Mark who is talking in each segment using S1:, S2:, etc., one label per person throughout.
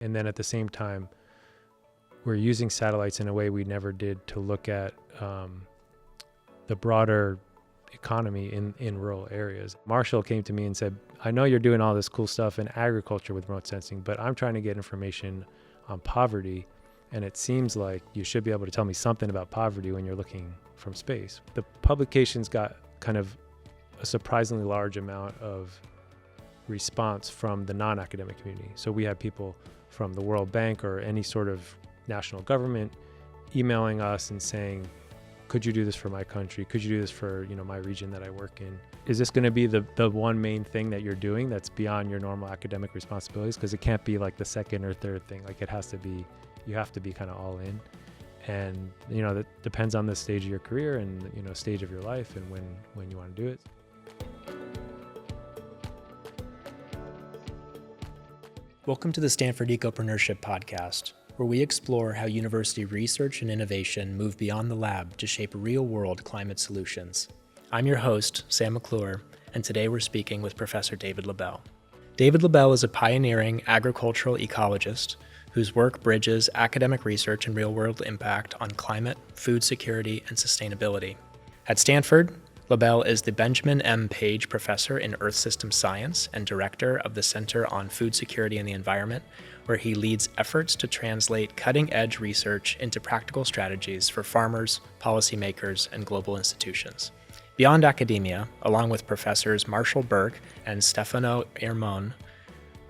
S1: And then at the same time, we're using satellites in a way we never did to look at the broader economy in rural areas. Marshall came to me and said, I know you're doing all this cool stuff in agriculture with remote sensing, but I'm trying to get information on poverty, and it seems like you should be able to tell me something about poverty when you're looking from space. The publications got kind of a surprisingly large amount of response from the non-academic community. So we had people from the World Bank or any sort of national government emailing us and saying, could you do this for my country? Could you do this for, my region that I work in? Is this going to be the one main thing that you're doing that's beyond your normal academic responsibilities? Because it can't be like the second or third thing. Like you have to be kind of all in. And, that depends on the stage of your career and, stage of your life and when you want to do it.
S2: Welcome to the Stanford Ecopreneurship Podcast, where we explore how university research and innovation move beyond the lab to shape real-world climate solutions. I'm your host, Sam McClure, and today we're speaking with Professor David Lobell. David Lobell is a pioneering agricultural ecologist whose work bridges academic research and real-world impact on climate, food security, and sustainability. At Stanford, Lobell is the Benjamin M. Page Professor in Earth System Science and Director of the Center on Food Security and the Environment, where he leads efforts to translate cutting-edge research into practical strategies for farmers, policymakers, and global institutions. Beyond academia, along with Professors Marshall Burke and Stefano Ermon,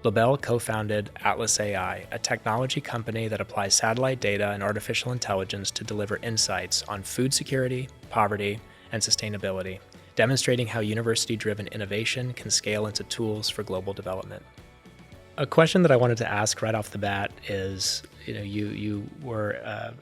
S2: Lobell co-founded Atlas AI, a technology company that applies satellite data and artificial intelligence to deliver insights on food security, poverty, and sustainability, demonstrating how university-driven innovation can scale into tools for global development. A question that I wanted to ask right off the bat is, you were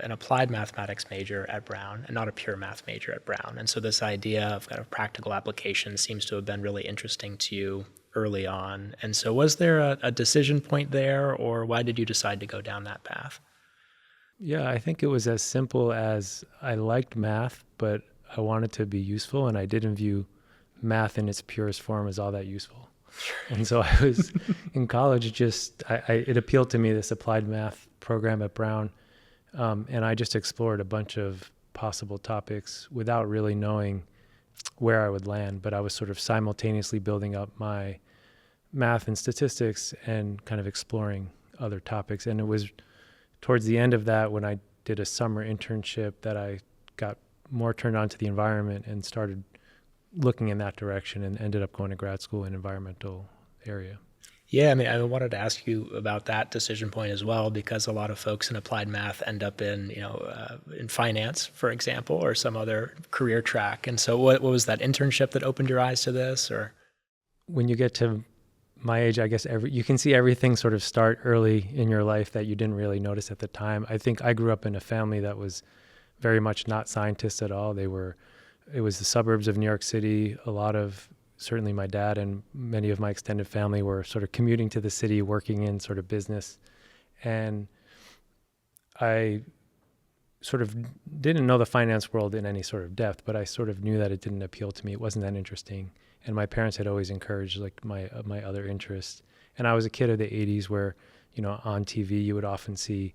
S2: an applied mathematics major at Brown and not a pure math major at Brown. And so this idea of kind of practical application seems to have been really interesting to you early on. And so was there a decision point there, or why did you decide to go down that path?
S1: Yeah, I think it was as simple as I liked math, but I wanted to be useful, and I didn't view math in its purest form as all that useful. And so I was in college, it appealed to me, this applied math program at Brown, and I just explored a bunch of possible topics without really knowing where I would land, but I was sort of simultaneously building up my math and statistics and kind of exploring other topics. And it was towards the end of that when I did a summer internship that I got more turned on to the environment and started looking in that direction and ended up going to grad school in environmental area.
S2: Yeah, I wanted to ask you about that decision point as well, because a lot of folks in applied math end up in, in finance, for example, or some other career track. And so what was that internship that opened your eyes to this? Or
S1: when you get to my age, I guess you can see everything sort of start early in your life that you didn't really notice at the time. I think I grew up in a family that was very much not scientists at all. It was the suburbs of New York City. Certainly my dad and many of my extended family were sort of commuting to the city, working in sort of business. And I sort of didn't know the finance world in any sort of depth, but I sort of knew that it didn't appeal to me. It wasn't that interesting. And my parents had always encouraged like my other interests. And I was a kid of the 80s where, on TV, you would often see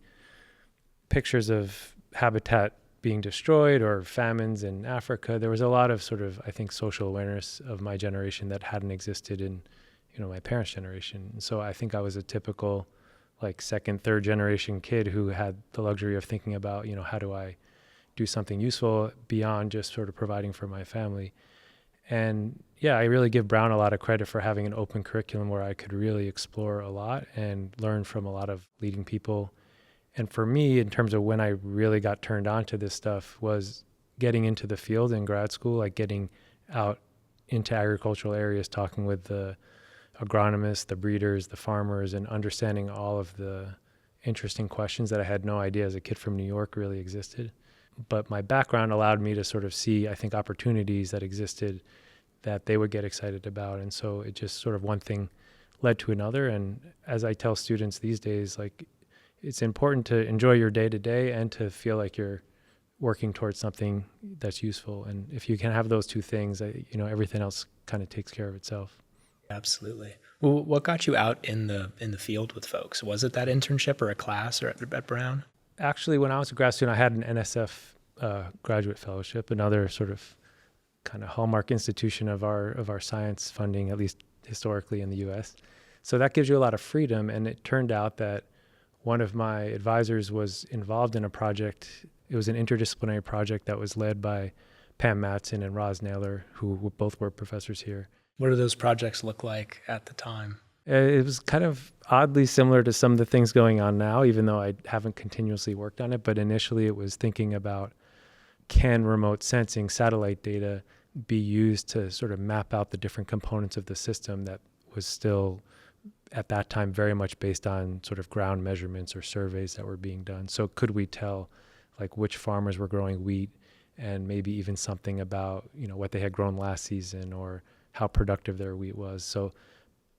S1: pictures of habitat being destroyed or famines in Africa. There was a lot of sort of, I think, social awareness of my generation that hadn't existed in, my parents' generation. And so I think I was a typical like second, third generation kid who had the luxury of thinking about, how do I do something useful beyond just sort of providing for my family. And yeah, I really give Brown a lot of credit for having an open curriculum where I could really explore a lot and learn from a lot of leading people. And for me, in terms of when I really got turned on to this stuff, was getting into the field in grad school, like getting out into agricultural areas, talking with the agronomists, the breeders, the farmers, and understanding all of the interesting questions that I had no idea as a kid from New York really existed. But my background allowed me to sort of see, I think, opportunities that existed that they would get excited about. And so it just sort of one thing led to another. And as I tell students these days, like, it's important to enjoy your day-to-day and to feel like you're working towards something that's useful. And if you can have those two things, everything else kind of takes care of itself.
S2: Absolutely. Well, what got you out in the field with folks? Was it that internship or a class or at Brown?
S1: Actually, when I was a grad student, I had an NSF graduate fellowship, another sort of kind of hallmark institution of our science funding, at least historically in the U.S. So that gives you a lot of freedom. And it turned out that one of my advisors was involved in a project. It was an interdisciplinary project that was led by Pam Matson and Roz Naylor, who both were professors here.
S2: What do those projects look like at the time?
S1: It was kind of oddly similar to some of the things going on now, even though I haven't continuously worked on it. But initially it was thinking about, can remote sensing satellite data be used to sort of map out the different components of the system that was still at that time very much based on sort of ground measurements or surveys that were being done. So could we tell like which farmers were growing wheat and maybe even something about, what they had grown last season or how productive their wheat was. So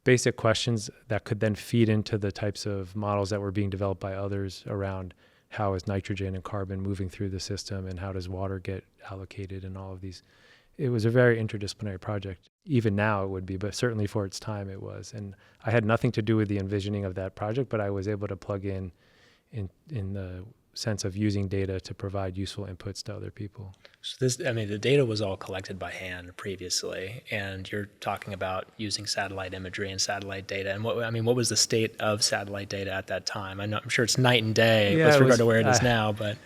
S1: basic questions that could then feed into the types of models that were being developed by others around how is nitrogen and carbon moving through the system and how does water get allocated and all of these. It was a very interdisciplinary project. Even now it would be, but certainly for its time it was. And I had nothing to do with the envisioning of that project, but I was able to plug in the sense of using data to provide useful inputs to other people.
S2: So the data was all collected by hand previously, and you're talking about using satellite imagery and satellite data. And what was the state of satellite data at that time? I'm sure it's night and day with regard to where it is now, but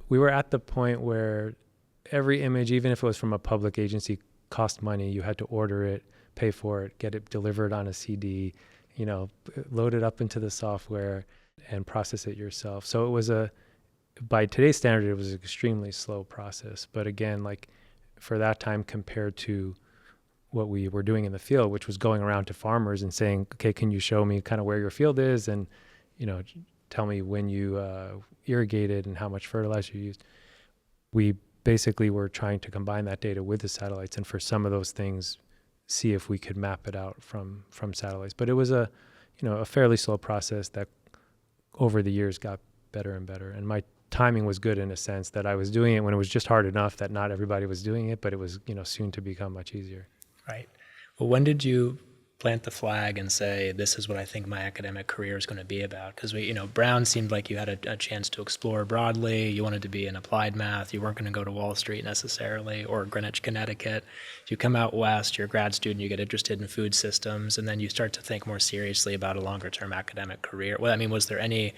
S1: we were at the point where every image, even if it was from a public agency, cost money. You had to order it, pay for it, get it delivered on a CD, load it up into the software and process it yourself. So it was by today's standard, it was an extremely slow process. But again, like for that time compared to what we were doing in the field, which was going around to farmers and saying, okay, can you show me kind of where your field is? And, tell me when you irrigated and how much fertilizer you used. We basically were trying to combine that data with the satellites. And for some of those things, see if we could map it out from satellites. But it was a fairly slow process that over the years got better and better. And my timing was good in a sense that I was doing it when it was just hard enough that not everybody was doing it, but it was, soon to become much easier.
S2: Right. Well, when did you plant the flag and say, this is what I think my academic career is going to be about? Because Brown seemed like you had a chance to explore broadly. You wanted to be in applied math. You weren't going to go to Wall Street necessarily or Greenwich, Connecticut. You come out west, you're a grad student, you get interested in food systems, and then you start to think more seriously about a longer-term academic career. Was there any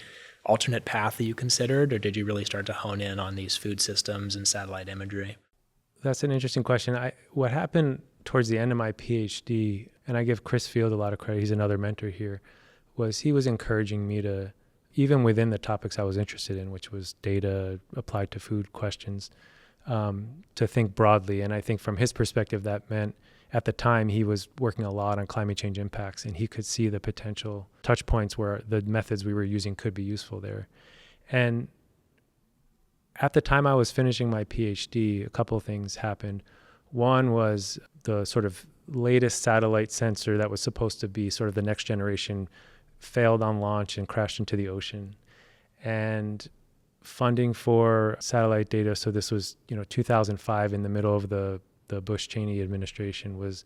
S2: alternate path that you considered, or did you really start to hone in on these food systems and satellite imagery?
S1: That's an interesting question. What happened towards the end of my PhD, and I give Chris Field a lot of credit, he's another mentor here, was he was encouraging me to, even within the topics I was interested in, which was data applied to food questions, to think broadly. And I think from his perspective, that meant at the time he was working a lot on climate change impacts, and he could see the potential touch points where the methods we were using could be useful there. And at the time I was finishing my PhD, a couple of things happened. One was the sort of latest satellite sensor that was supposed to be sort of the next generation failed on launch and crashed into the ocean. And funding for satellite data, so this was 2005, in the middle of the Bush-Cheney administration, was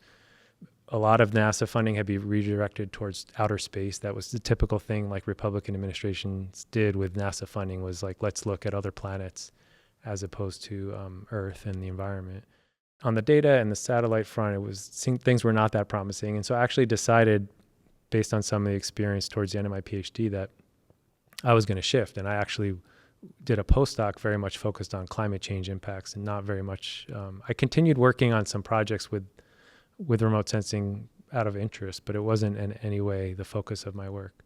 S1: a lot of NASA funding had been redirected towards outer space. That was the typical thing like Republican administrations did with NASA funding, was like, let's look at other planets as opposed to Earth and the environment. On the data and the satellite front, things were not that promising. And so I actually decided, based on some of the experience towards the end of my PhD, that I was going to shift. And I actually did a postdoc very much focused on climate change impacts and not very much. I continued working on some projects with remote sensing out of interest, but it wasn't in any way the focus of my work.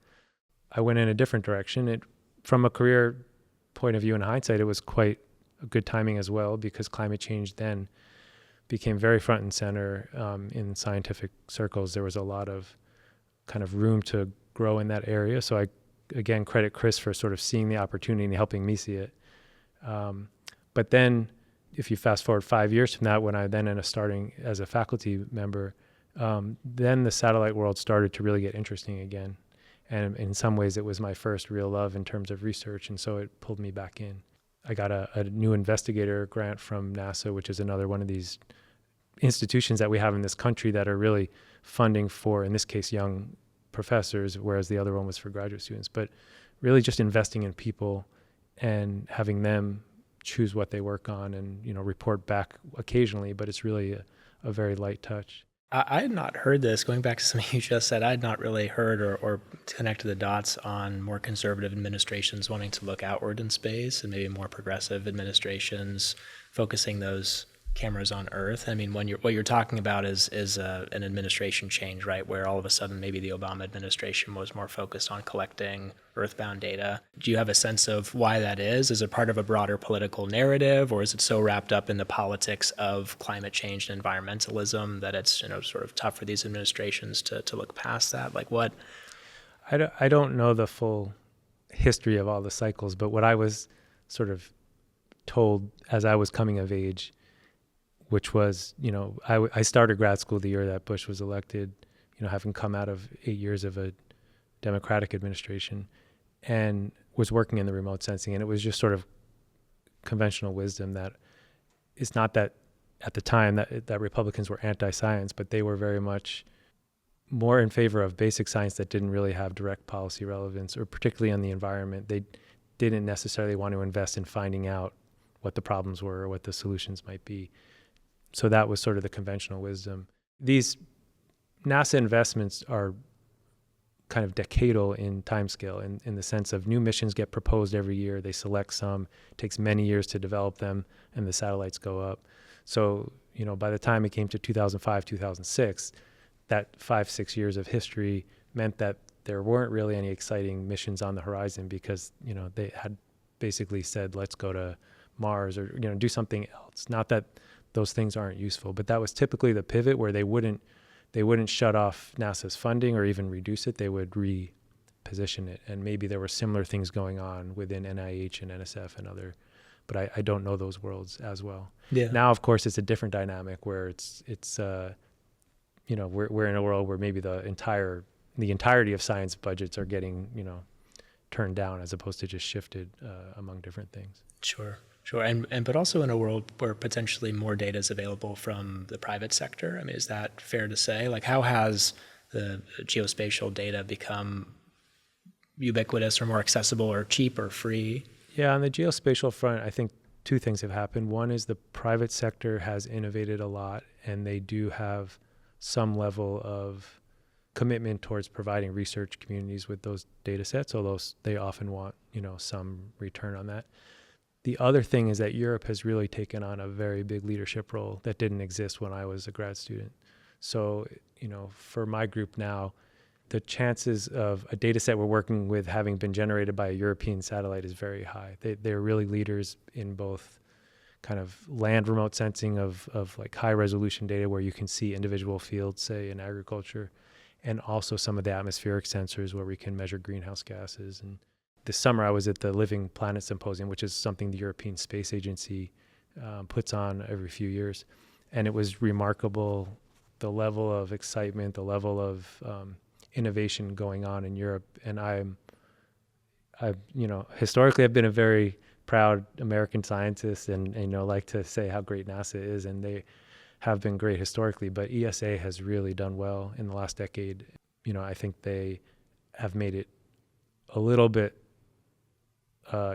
S1: I went in a different direction. From a career point of view in hindsight, it was quite a good timing as well, because climate change then became very front and center in scientific circles. There was a lot of kind of room to grow in that area. So I, again, credit Chris for sort of seeing the opportunity and helping me see it. But then if you fast forward 5 years from that, when I then ended up starting as a faculty member, then the satellite world started to really get interesting again. And in some ways it was my first real love in terms of research. And so it pulled me back in. I got a new investigator grant from NASA, which is another one of these institutions that we have in this country that are really funding for, in this case, young professors, whereas the other one was for graduate students. But really just investing in people and having them choose what they work on and, report back occasionally, but it's really a very light touch.
S2: I had not heard this. Going back to something you just said, I had not really heard or connected the dots on more conservative administrations wanting to look outward in space and maybe more progressive administrations focusing those cameras on Earth. I mean, what you're talking about is an administration change, right? Where all of a sudden maybe the Obama administration was more focused on collecting Earthbound data. Do you have a sense of why that is? Is it part of a broader political narrative, or is it so wrapped up in the politics of climate change and environmentalism that it's sort of tough for these administrations to look past that? Like what?
S1: I don't know the full history of all the cycles, but what I was sort of told as I was coming of age, which was, I started grad school the year that Bush was elected, having come out of 8 years of a Democratic administration, and was working in the remote sensing. And it was just sort of conventional wisdom that it's not that at the time that Republicans were anti-science, but they were very much more in favor of basic science that didn't really have direct policy relevance, or particularly on the environment. They didn't necessarily want to invest in finding out what the problems were or what the solutions might be. So that was sort of the conventional wisdom. These NASA investments are kind of decadal in timescale in the sense of new missions get proposed every year. They select some, it takes many years to develop them, and the satellites go up. So, by the time it came to 2005, 2006, that 5-6 years of history meant that there weren't really any exciting missions on the horizon because, they had basically said, let's go to Mars or, do something else. Not that those things aren't useful, but that was typically the pivot where they wouldn't shut off NASA's funding or even reduce it. They would reposition it. And maybe there were similar things going on within NIH and NSF and other, but I don't know those worlds as well.
S2: Yeah.
S1: Now, of course, it's a different dynamic where it's we're in a world where maybe the entirety of science budgets are getting, turned down as opposed to just shifted among different things.
S2: Sure. But also in a world where potentially more data is available from the private sector. I mean, is that fair to say? Like, how has the geospatial data become ubiquitous or more accessible or cheap or free?
S1: Yeah, on the geospatial front, I think two things have happened. One is the private sector has innovated a lot, and they do have some level of commitment towards providing research communities with those data sets, although they often want, some return on that. The other thing is that Europe has really taken on a very big leadership role that didn't exist when I was a grad student. So, for my group now, the chances of a data set we're working with having been generated by a European satellite is very high. They're really leaders in both kind of land remote sensing of like high resolution data where you can see individual fields, say in agriculture, and also some of the atmospheric sensors where we can measure greenhouse gases. And this summer I was at the Living Planet Symposium, which is something the European Space Agency puts on every few years. And it was remarkable, the level of excitement, the level of innovation going on in Europe. And historically I've been a very proud American scientist and like to say how great NASA is, and they have been great historically, but ESA has really done well in the last decade. I think they have made it a little bit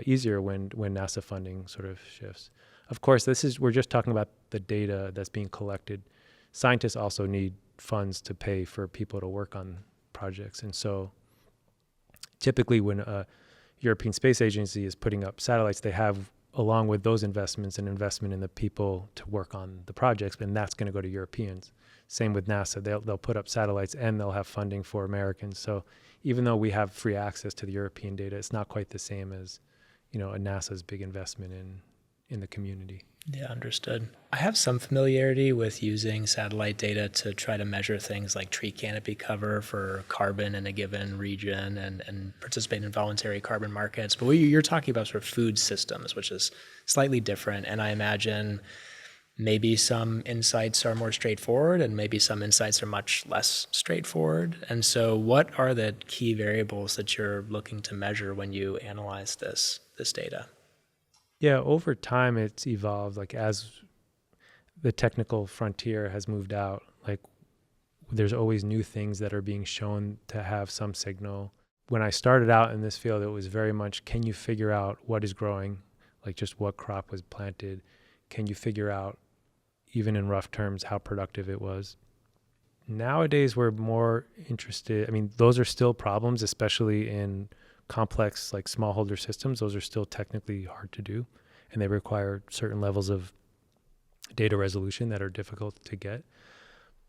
S1: easier when NASA funding sort of shifts. Of course, we're just talking about the data that's being collected. Scientists also need funds to pay for people to work on projects. And so typically when a European Space Agency is putting up satellites, they have, along with those investments, an investment in the people to work on the projects, and that's going to go to Europeans. Same with NASA. They'll put up satellites and they'll have funding for Americans. So even though we have free access to the European data, it's not quite the same as, a NASA's big investment in the community.
S2: Yeah, understood. I have some familiarity with using satellite data to try to measure things like tree canopy cover for carbon in a given region and participate in voluntary carbon markets. But you're talking about sort of food systems, which is slightly different. And I imagine maybe some insights are more straightforward and maybe some insights are much less straightforward. And so what are the key variables that you're looking to measure when you analyze this data?
S1: Yeah, over time it's evolved, like as the technical frontier has moved out, like there's always new things that are being shown to have some signal. When I started out in this field, it was very much, can you figure out what is growing, like just what crop was planted? Can you figure out, even in rough terms, how productive it was? Nowadays, we're more interested, I mean, those are still problems, especially in complex like smallholder systems. Those are still technically hard to do, and they require certain levels of data resolution that are difficult to get.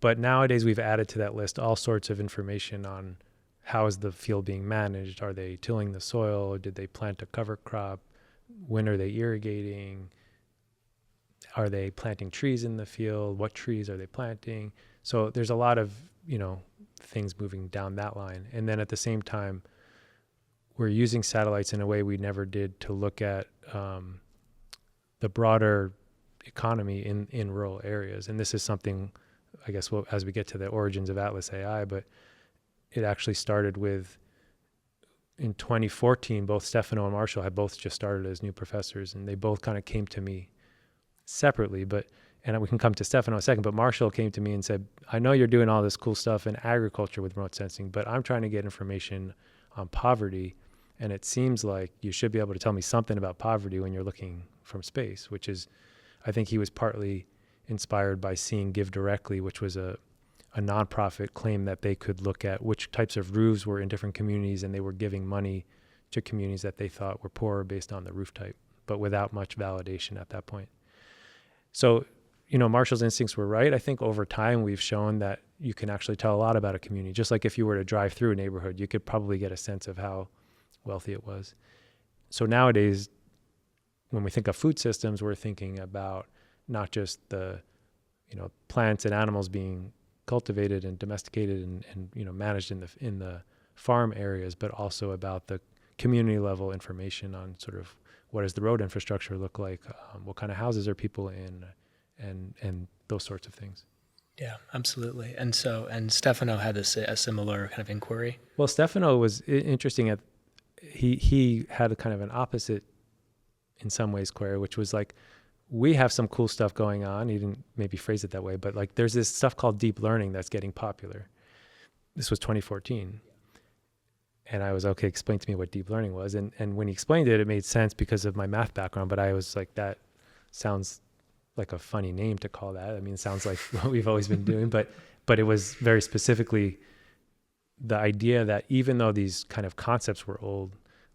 S1: But nowadays, we've added to that list all sorts of information on how is the field being managed? Are they tilling the soil? Did they plant a cover crop? When are they irrigating? Are they planting trees in the field? What trees are they planting? So there's a lot of, things moving down that line. And then at the same time, we're using satellites in a way we never did to look at the broader economy in rural areas. And this is something, I guess, as we get to the origins of Atlas AI, but it actually started with, in 2014, both Stefano and Marshall had both just started as new professors, and they both kind of came to me separately, and we can come to Stefano in a second, but Marshall came to me and said, I know you're doing all this cool stuff in agriculture with remote sensing, but I'm trying to get information on poverty, and it seems like you should be able to tell me something about poverty when you're looking from space, which is, I think he was partly inspired by seeing Give Directly, which was a nonprofit claim that they could look at which types of roofs were in different communities, and they were giving money to communities that they thought were poorer based on the roof type, but without much validation at that point. So, Marshall's instincts were right. I think over time we've shown that you can actually tell a lot about a community. Just like if you were to drive through a neighborhood, you could probably get a sense of how wealthy it was. So nowadays, when we think of food systems, we're thinking about not just the, plants and animals being cultivated and domesticated and managed in the farm areas, but also about the community level information on sort of what does the road infrastructure look like, what kind of houses are people in, and those sorts of things.
S2: Yeah, absolutely. And Stefano had a similar kind of inquiry.
S1: Well, Stefano was interesting he had a kind of an opposite in some ways query, which was like, we have some cool stuff going on. He didn't maybe phrase it that way, but like there's this stuff called deep learning that's getting popular. This was 2014. And I was, okay, explain to me what deep learning was. And when he explained it, it made sense because of my math background, but I was like, that sounds like a funny name to call that. I mean, it sounds like what we've always been doing, but it was very specifically the idea that even though these kind of concepts were old,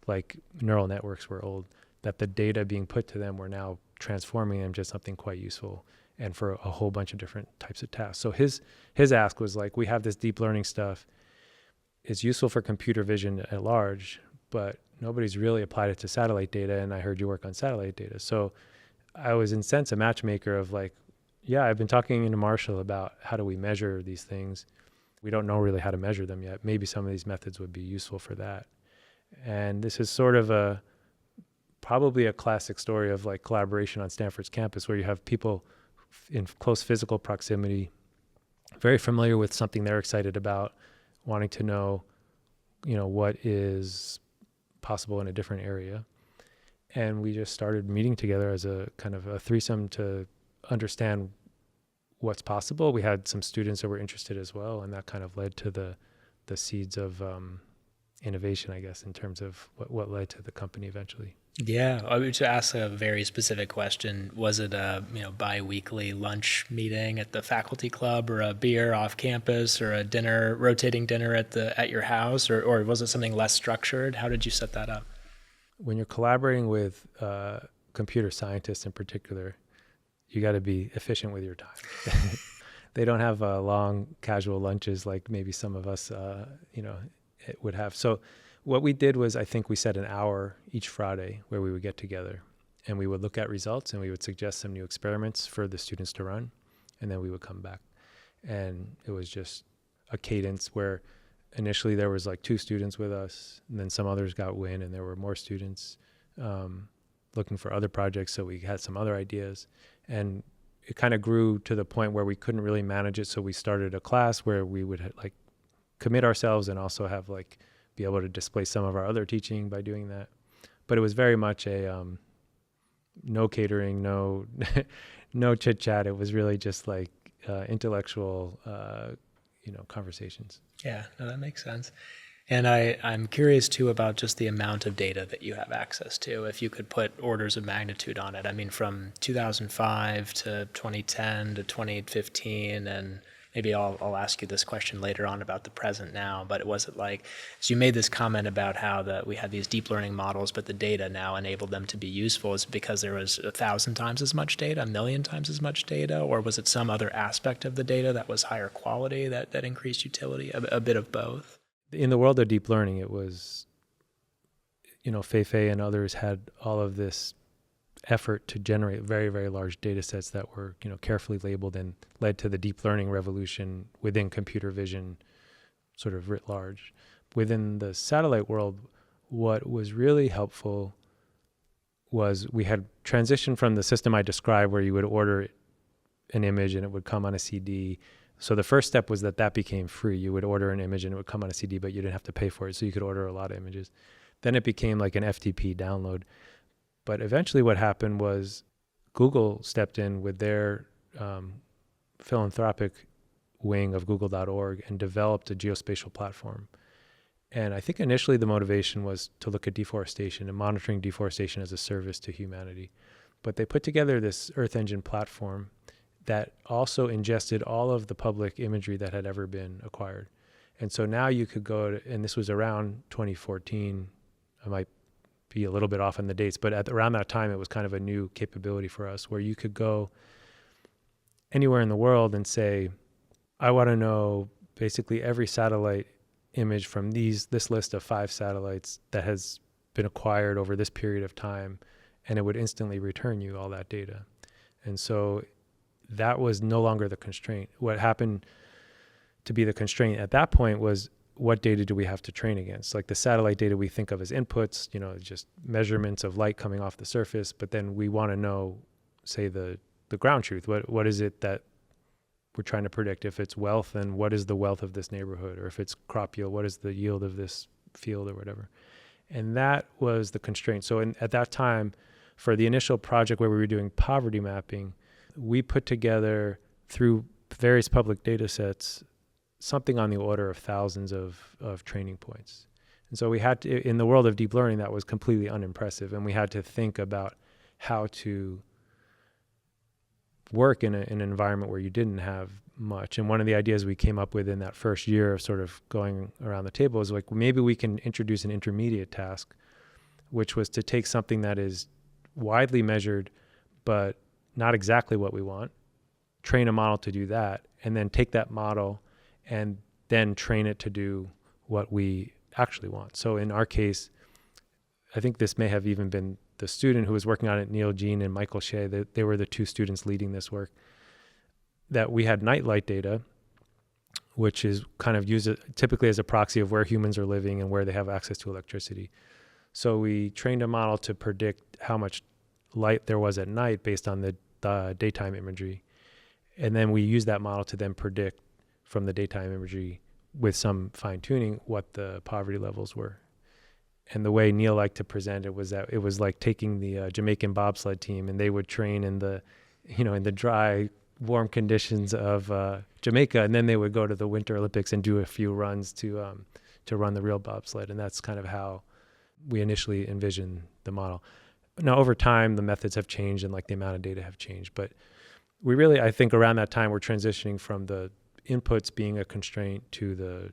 S1: like neural networks were old, that the data being put to them were now transforming them to something quite useful and for a whole bunch of different types of tasks. So his ask was like, we have this deep learning stuff. It's useful for computer vision at large, but nobody's really applied it to satellite data, and I heard you work on satellite data. So I was in a sense a matchmaker of like, yeah, I've been talking to Marshall about how do we measure these things. We don't know really how to measure them yet. Maybe some of these methods would be useful for that. And this is sort of probably a classic story of like collaboration on Stanford's campus, where you have people in close physical proximity, very familiar with something they're excited about, wanting to know, what is possible in a different area. And we just started meeting together as a kind of a threesome to understand what's possible. We had some students that were interested as well, and that kind of led to the seeds of innovation, I guess, in terms of what led to the company eventually.
S2: Yeah, I would ask a very specific question. Was it a bi-weekly lunch meeting at the faculty club, or a beer off campus, or a rotating dinner at your house, or was it something less structured? How did you set that up?
S1: When you're collaborating with computer scientists in particular, you got to be efficient with your time. They don't have long casual lunches like maybe some of us, it would have. So what we did was, I think we set an hour each Friday where we would get together, and we would look at results, and we would suggest some new experiments for the students to run, and then we would come back. And it was just a cadence where initially there was like 2 students with us, and then some others got wind, and there were more students looking for other projects. So we had some other ideas, and it kind of grew to the point where we couldn't really manage it. So we started a class where we would like commit ourselves and also have like be able to displace some of our other teaching by doing that. But it was very much a no catering, no chit chat. It was really just like intellectual, conversations.
S2: Yeah, no, that makes sense. And I'm curious too about just the amount of data that you have access to, if you could put orders of magnitude on it. I mean, from 2005 to 2010 to 2015, and maybe I'll ask you this question later on about the present now, but was it like, so you made this comment about how that we had these deep learning models, but the data now enabled them to be useful. Is it because there was 1,000 times as much data, 1,000,000 times as much data, or was it some other aspect of the data that was higher quality that increased utility, a bit of both?
S1: In the world of deep learning, it was, Fei and others had all of this effort to generate very, very large data sets that were, carefully labeled and led to the deep learning revolution within computer vision, sort of writ large. Within the satellite world, what was really helpful was we had transitioned from the system I described where you would order an image and it would come on a CD. So the first step was that became free. You would order an image and it would come on a CD, but you didn't have to pay for it. So you could order a lot of images. Then it became like an FTP download. But eventually what happened was Google stepped in with their philanthropic wing of google.org and developed a geospatial platform. And I think initially the motivation was to look at deforestation and monitoring deforestation as a service to humanity. But they put together this Earth Engine platform that also ingested all of the public imagery that had ever been acquired. And so now you could go to, and this was around 2014, I might be a little bit off on the dates, but around that time, it was kind of a new capability for us where you could go anywhere in the world and say, I want to know basically every satellite image from this list of 5 satellites that has been acquired over this period of time, and it would instantly return you all that data. And so that was no longer the constraint. What happened to be the constraint at that point was, what data do we have to train against? Like the satellite data we think of as inputs, just measurements of light coming off the surface, but then we want to know, say, the ground truth. What is it that we're trying to predict? If it's wealth, then what is the wealth of this neighborhood? Or if it's crop yield, what is the yield of this field or whatever? And that was the constraint. So at that time, for the initial project where we were doing poverty mapping, we put together, through various public data sets, something on the order of thousands of training points. And so we had to, in the world of deep learning, that was completely unimpressive. And we had to think about how to work in an environment where you didn't have much. And one of the ideas we came up with in that first year of sort of going around the table is like, maybe we can introduce an intermediate task, which was to take something that is widely measured, but not exactly what we want, train a model to do that, and then take that model and then train it to do what we actually want. So in our case, I think this may have even been the student who was working on it, Neil Jean and Michael Shea, they were the 2 students leading this work, that we had nightlight data, which is kind of used typically as a proxy of where humans are living and where they have access to electricity. So we trained a model to predict how much light there was at night based on the daytime imagery. And then we used that model to then predict from the daytime imagery with some fine tuning what the poverty levels were. And the way Neil liked to present it was that it was like taking the Jamaican bobsled team, and they would train in the dry, warm conditions of Jamaica, and then they would go to the Winter Olympics and do a few runs to run the real bobsled. And that's kind of how we initially envisioned the model. Now, over time, the methods have changed and like the amount of data have changed. But we really, I think around that time, we're transitioning from the inputs being a constraint to the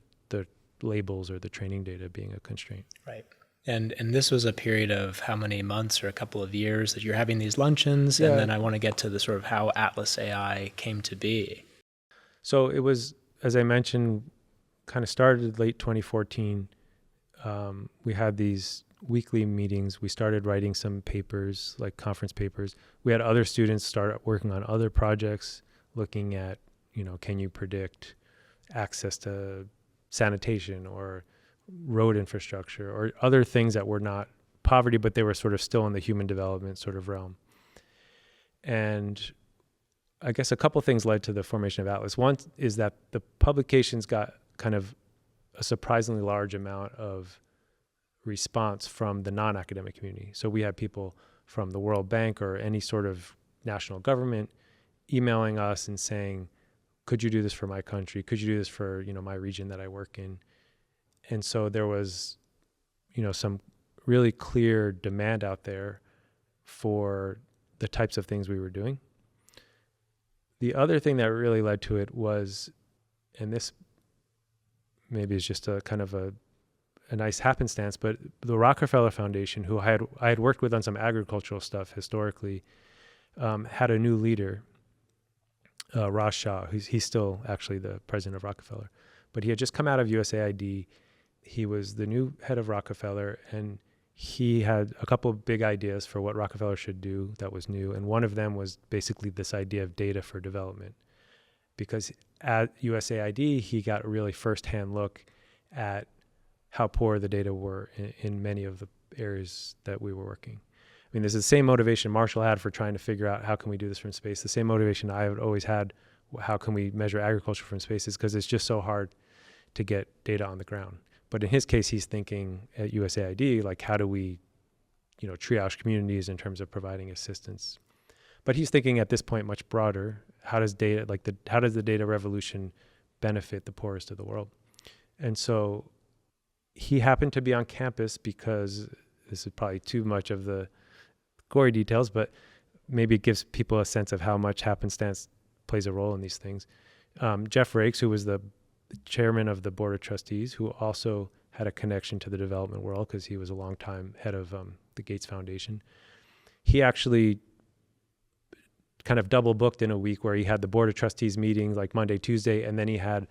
S1: labels or the training data being a constraint.
S2: Right. And this was a period of how many months or a couple of years that you're having these luncheons? Yeah. And then I want to get to the sort of how Atlas AI came to be.
S1: So it was, as I mentioned, kind of started late 2014. We had these weekly meetings. We started writing some papers, like conference papers. We had other students start working on other projects, looking at, can you predict access to sanitation or road infrastructure or other things that were not poverty, but they were sort of still in the human development sort of realm. And I guess a couple things led to the formation of Atlas. One is that the publications got kind of a surprisingly large amount of response from the non-academic community. So we had people from the World Bank or any sort of national government emailing us and saying, could you do this for my country? Could you do this for, my region that I work in? And so there was, some really clear demand out there for the types of things we were doing. The other thing that really led to it was, and this maybe is just a kind of a nice happenstance, but the Rockefeller Foundation, who I had worked with on some agricultural stuff historically, had a new leader, Shah. He's still actually the president of Rockefeller, but he had just come out of USAID. He was the new head of Rockefeller, and he had a couple of big ideas for what Rockefeller should do that was new. And one of them was basically this idea of data for development. Because at USAID, he got a really firsthand look at how poor the data were in many of the areas that we were working. I mean, this is the same motivation Marshall had for trying to figure out how can we do this from space. The same motivation I had always had, how can we measure agriculture from space, is because it's just so hard to get data on the ground. But in his case, he's thinking at USAID, like, how do we, triage communities in terms of providing assistance? But he's thinking at this point much broader. How does how does the data revolution benefit the poorest of the world? And so he happened to be on campus because this is probably too much of the gory details, but maybe it gives people a sense of how much happenstance plays a role in these things. Jeff Rakes, who was the chairman of the board of trustees, who also had a connection to the development world because he was a longtime head of the Gates Foundation. He actually kind of double booked in a week where he had the board of trustees meeting like Monday, Tuesday, and then he had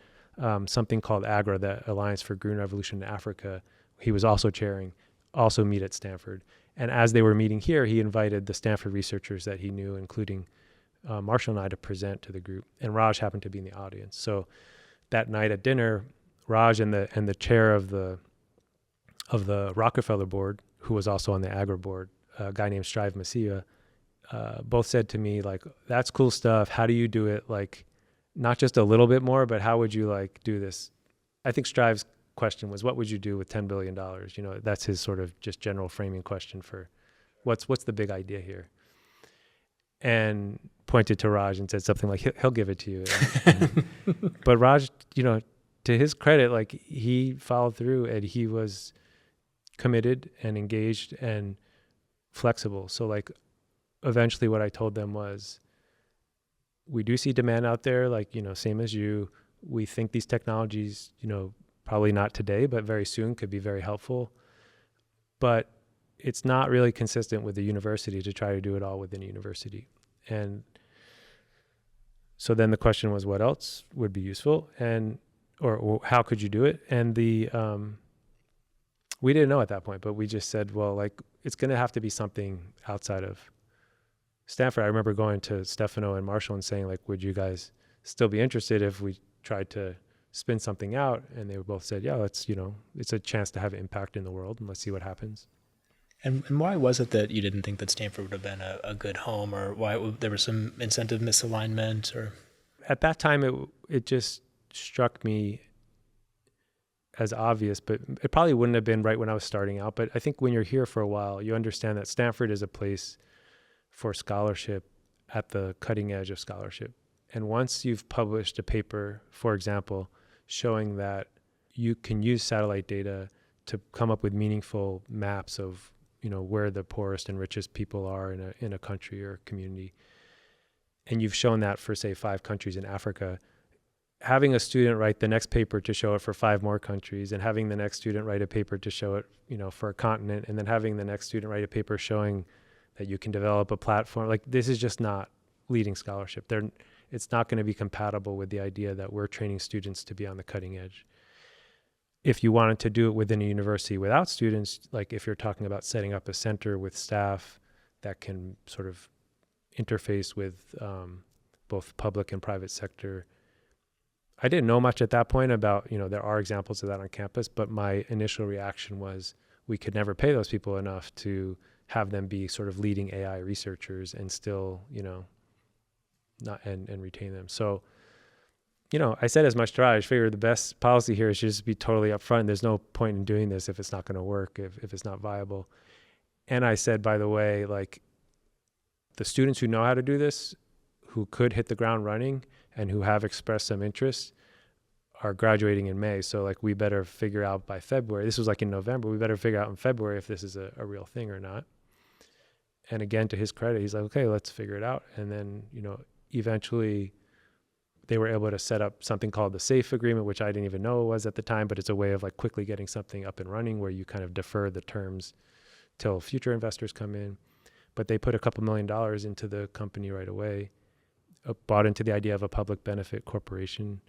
S1: something called AGRA, the Alliance for Green Revolution in Africa. He was also chairing, also meet at Stanford. And as they were meeting here, he invited the Stanford researchers that he knew, including Marshall and I, to present to the group. And Raj happened to be in the audience. So that night at dinner, Raj and the chair of the Rockefeller board, who was also on the AGRA board, a guy named Strive Masiya, both said to me, like, that's cool stuff. How do you do it? Like, not just a little bit more, but how would you do this? I think Strive's question was, what would you do with $10 billion? That's his sort of just general framing question for what's the big idea here? And pointed to Raj and said something like, he'll give it to you. But Raj, to his credit, like, he followed through and he was committed and engaged and flexible. So like, eventually what I told them was, we do see demand out there, like, same as you. We think these technologies, probably not today, but very soon could be very helpful. But it's not really consistent with the university to try to do it all within a university. And so then the question was, what else would be useful? And, or how could you do it? And we didn't know at that point, but we just said, well, like, it's going to have to be something outside of Stanford. I remember going to Stefano and Marshall and saying, like, would you guys still be interested if we tried to spin something out? And they both said, yeah, let's, it's a chance to have impact in the world, and let's see what happens.
S2: And why was it that you didn't think that Stanford would have been a good home, or why there was some incentive misalignment? Or
S1: at that time, it just struck me as obvious, but it probably wouldn't have been right when I was starting out. But I think when you're here for a while, you understand that Stanford is a place for scholarship at the cutting edge of scholarship. And once you've published a paper, for example, showing that you can use satellite data to come up with meaningful maps of, where the poorest and richest people are in a country or community, and you've shown that for, say, 5 countries in Africa, having a student write the next paper to show it for 5 more countries, and having the next student write a paper to show it, for a continent, and then having the next student write a paper showing that you can develop a platform, like, this is just not leading scholarship. It's not going to be compatible with the idea that we're training students to be on the cutting edge. If you wanted to do it within a university without students, like if you're talking about setting up a center with staff that can sort of interface with both public and private sector, I didn't know much at that point about, there are examples of that on campus, but my initial reaction was we could never pay those people enough to have them be sort of leading AI researchers and still, not and retain them. So, I said as much to Raj, I figured the best policy here is just be totally upfront. There's no point in doing this if it's not going to work, if it's not viable. And I said, by the way, like, the students who know how to do this, who could hit the ground running and who have expressed some interest are graduating in May. So like we better figure out by February, this was like in November, we better figure out in February if this is a real thing or not. And again, to his credit, he's like, okay, let's figure it out. And then, eventually they were able to set up something called the SAFE agreement, which I didn't even know it was at the time, but it's a way of like quickly getting something up and running where you kind of defer the terms till future investors come in. But they put a couple $1 million into the company right away, bought into the idea of a public benefit corporation.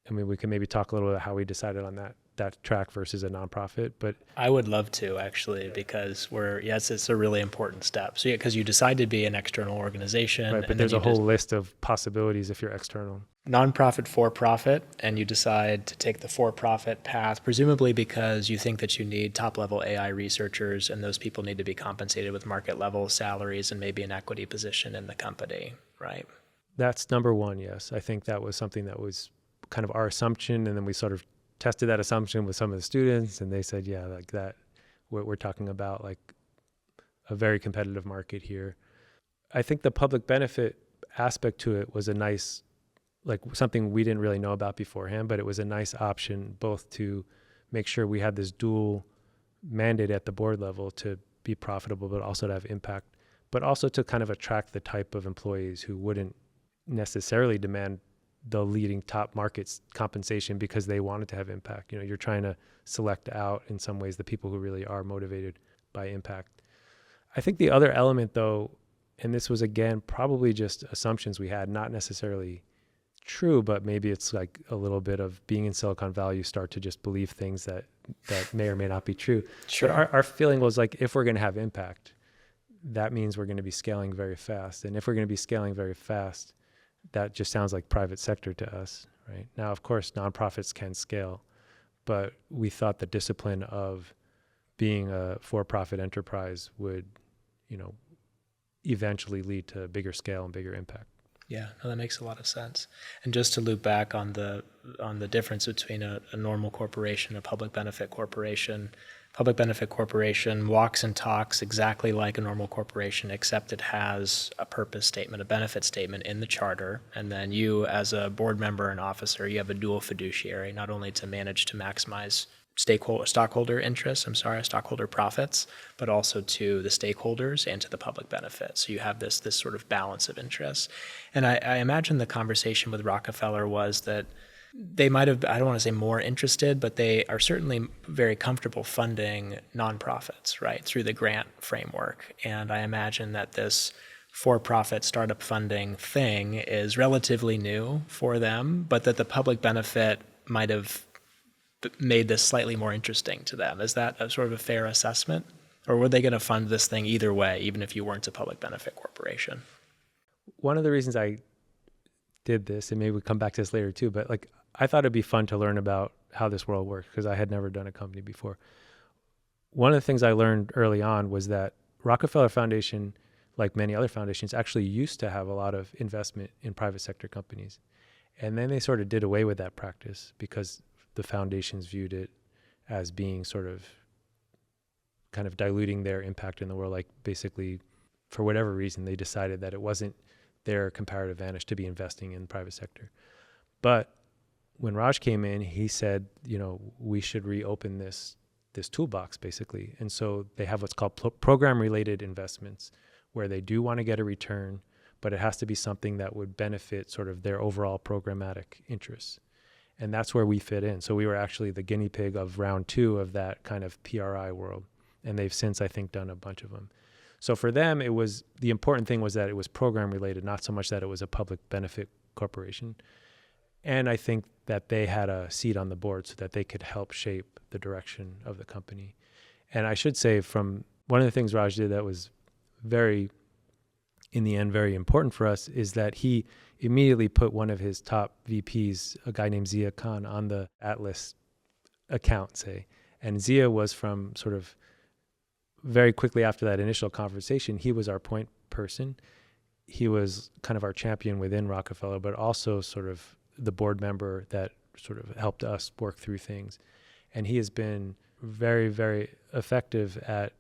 S1: I mean, we can maybe talk a little about how we decided on that track versus a nonprofit, but
S2: I would love to actually, because it's a really important step. So because you decide to be an external organization.
S1: Right, but there's a whole list of possibilities if you're external.
S2: Nonprofit, for-profit, and you decide to take the for-profit path, presumably because you think that you need top-level AI researchers, and those people need to be compensated with market-level salaries and maybe an equity position in the company, right?
S1: That's number one, yes. I think that was something that was kind of our assumption, and then we sort of tested that assumption with some of the students, and they said, yeah, like that, we're talking about like a very competitive market here. I think the public benefit aspect to it was a nice, like something we didn't really know about beforehand, but it was a nice option both to make sure we had this dual mandate at the board level to be profitable, but also to have impact, but also to kind of attract the type of employees who wouldn't necessarily demand the leading top markets compensation because they wanted to have impact. You're trying to select out in some ways the people who really are motivated by impact. I think the other element though, and this was again, probably just assumptions we had, not necessarily true, but maybe it's like a little bit of being in Silicon Valley, you start to just believe things that may or may not be true.
S2: Sure.
S1: But our feeling was like, if we're going to have impact, that means we're going to be scaling very fast. And if we're going to be scaling very fast, that just sounds like private sector to us, right? Now, of course, nonprofits can scale, but we thought the discipline of being a for-profit enterprise would, eventually lead to bigger scale and bigger impact.
S2: Yeah, no, that makes a lot of sense. And just to loop back on the difference between a normal corporation, a public benefit corporation. Public benefit corporation walks and talks exactly like a normal corporation, except it has a purpose statement, a benefit statement in the charter. And then you, as a board member and officer, you have a dual fiduciary, not only to manage to maximize stockholder profits, but also to the stakeholders and to the public benefit. So you have this sort of balance of interests. And I imagine the conversation with Rockefeller was that they might have, I don't want to say more interested, but they are certainly very comfortable funding nonprofits, right, through the grant framework. And I imagine that this for-profit startup funding thing is relatively new for them, but that the public benefit might have made this slightly more interesting to them. Is that a sort of a fair assessment? Or were they going to fund this thing either way, even if you weren't a public benefit corporation?
S1: One of the reasons I did this, and maybe we'll come back to this later too, but like I thought it'd be fun to learn about how this world works because I had never done a company before. One of the things I learned early on was that Rockefeller Foundation, like many other foundations, actually used to have a lot of investment in private sector companies. And then they sort of did away with that practice because the foundations viewed it as being sort of kind of diluting their impact in the world. Like basically, for whatever reason, they decided that it wasn't their comparative advantage to be investing in the private sector. But when Raj came in, he said, we should reopen this toolbox basically. And so they have what's called program-related investments, where they do want to get a return, but it has to be something that would benefit sort of their overall programmatic interests. And that's where we fit in. So we were actually the guinea pig of round 2 of that kind of PRI world. And they've since, I think, done a bunch of them. So for them, the important thing was that it was program-related, not so much that it was a public benefit corporation. And I think that they had a seat on the board so that they could help shape the direction of the company. And I should say, from one of the things Raj did that was very important for us is that he immediately put one of his top VPs, a guy named Zia Khan, on the Atlas account, say. And Zia was from sort of very quickly after that initial conversation, he was our point person. He was kind of our champion within Rockefeller, but also sort of the board member that sort of helped us work through things. And he has been very, very effective at,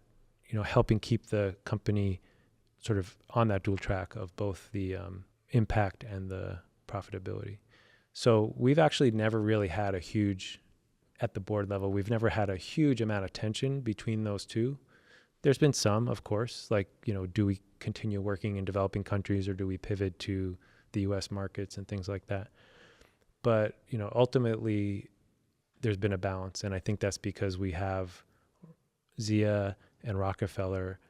S1: helping keep the company sort of on that dual track of both the impact and the profitability. So we've actually never really had at the board level, we've never had a huge amount of tension between those two. There's been some, of course, like, do we continue working in developing countries or do we pivot to the US markets and things like that? But, ultimately there's been a balance. And I think that's because we have Zia and Rockefeller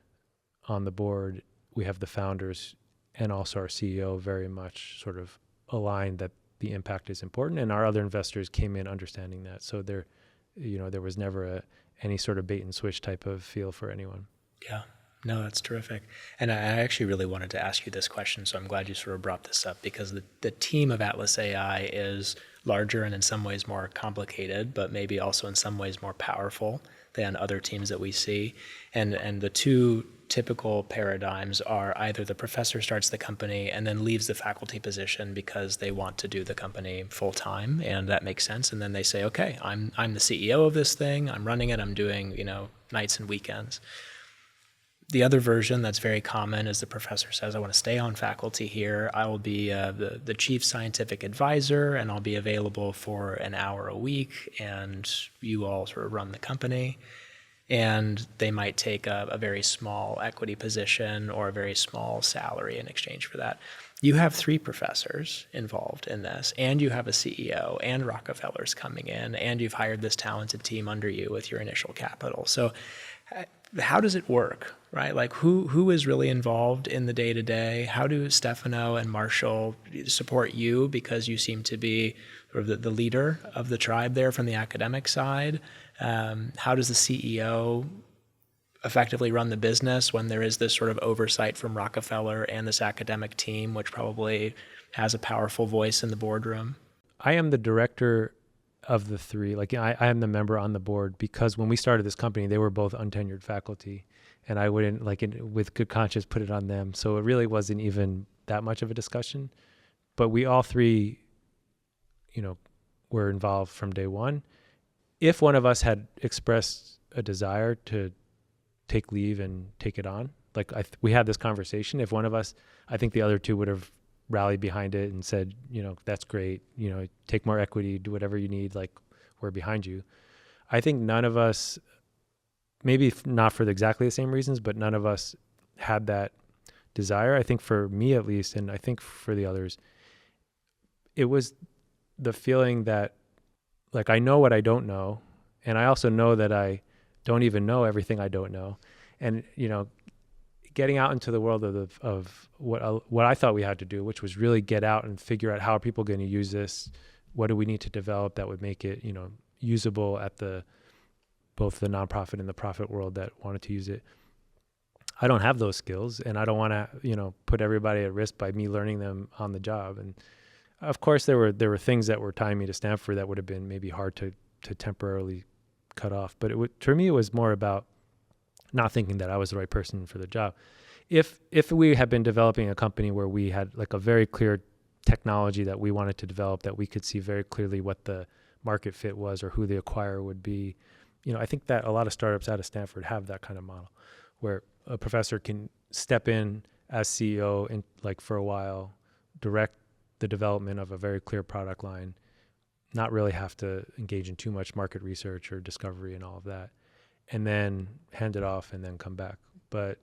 S1: on the board. We have the founders and also our CEO very much sort of aligned that the impact is important. And our other investors came in understanding that. So there was never any sort of bait and switch type of feel for anyone.
S2: Yeah. No, that's terrific. And I actually really wanted to ask you this question, so I'm glad you sort of brought this up, because the team of Atlas AI is larger and in some ways more complicated, but maybe also in some ways more powerful than other teams that we see. And the two typical paradigms are either the professor starts the company and then leaves the faculty position because they want to do the company full time, and that makes sense. And then they say, okay, I'm the CEO of this thing, I'm running it, I'm doing nights and weekends. The other version that's very common is the professor says, I want to stay on faculty here. I will be the chief scientific advisor, and I'll be available for an hour a week, and you all sort of run the company. And they might take a very small equity position or a very small salary in exchange for that. You have 3 professors involved in this, and you have a CEO, and Rockefeller's coming in, and you've hired this talented team under you with your initial capital. So how does it work, right? Like who is really involved in the day-to-day? How do Stefano and Marshall support you, because you seem to be sort of the leader of the tribe there from the academic side? How does the CEO effectively run the business when there is this sort of oversight from Rockefeller and this academic team, which probably has a powerful voice in the boardroom?
S1: I am the director of the 3. Like I am the member on the board, because when we started this company, they were both untenured faculty, and I wouldn't with good conscience put it on them. So it really wasn't even that much of a discussion, but we all 3, were involved from day one. If one of us had expressed a desire to take leave and take it on, we had this conversation. If one of us, I think the other 2 would have rallied behind it and said, that's great, take more equity, do whatever you need, we're behind you. I think none of us, maybe not for exactly the same reasons, but none of us had that desire. I think for me at least, and I think for the others, it was the feeling that I know what I don't know, and I also know that I don't even know everything I don't know. And, getting out into the world of what I thought we had to do, which was really get out and figure out how are people going to use this? What do we need to develop that would make it, usable at both the nonprofit and the profit world that wanted to use it. I don't have those skills, and I don't want to, put everybody at risk by me learning them on the job. And of course, there were things that were tying me to Stanford that would have been maybe hard to temporarily cut off. But for me, it was more about not thinking that I was the right person for the job. If we had been developing a company where we had a very clear technology that we wanted to develop, that we could see very clearly what the market fit was or who the acquirer would be, I think that a lot of startups out of Stanford have that kind of model where a professor can step in as CEO and for a while, direct the development of a very clear product line, not really have to engage in too much market research or discovery and all of that, and then hand it off and then come back. But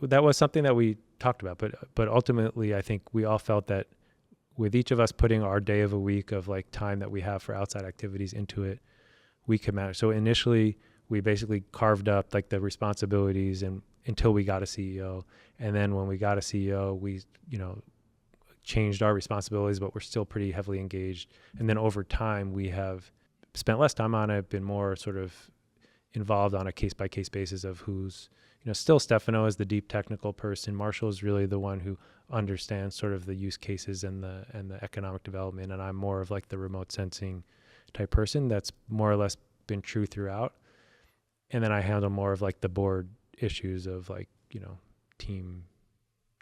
S1: that was something that we talked about. But ultimately, I think we all felt that with each of us putting our day of a week of time that we have for outside activities into it, we could manage. So initially, we basically carved up the responsibilities and until we got a CEO. And then when we got a CEO, we, changed our responsibilities, but we're still pretty heavily engaged. And then over time, we have spent less time on it, been more sort of involved on a case-by-case basis of who's, still Stefano is the deep technical person. Marshall is really the one who understands sort of the use cases and the economic development. And I'm more of the remote sensing type person that's more or less been true throughout. And then I handle more of the board issues of team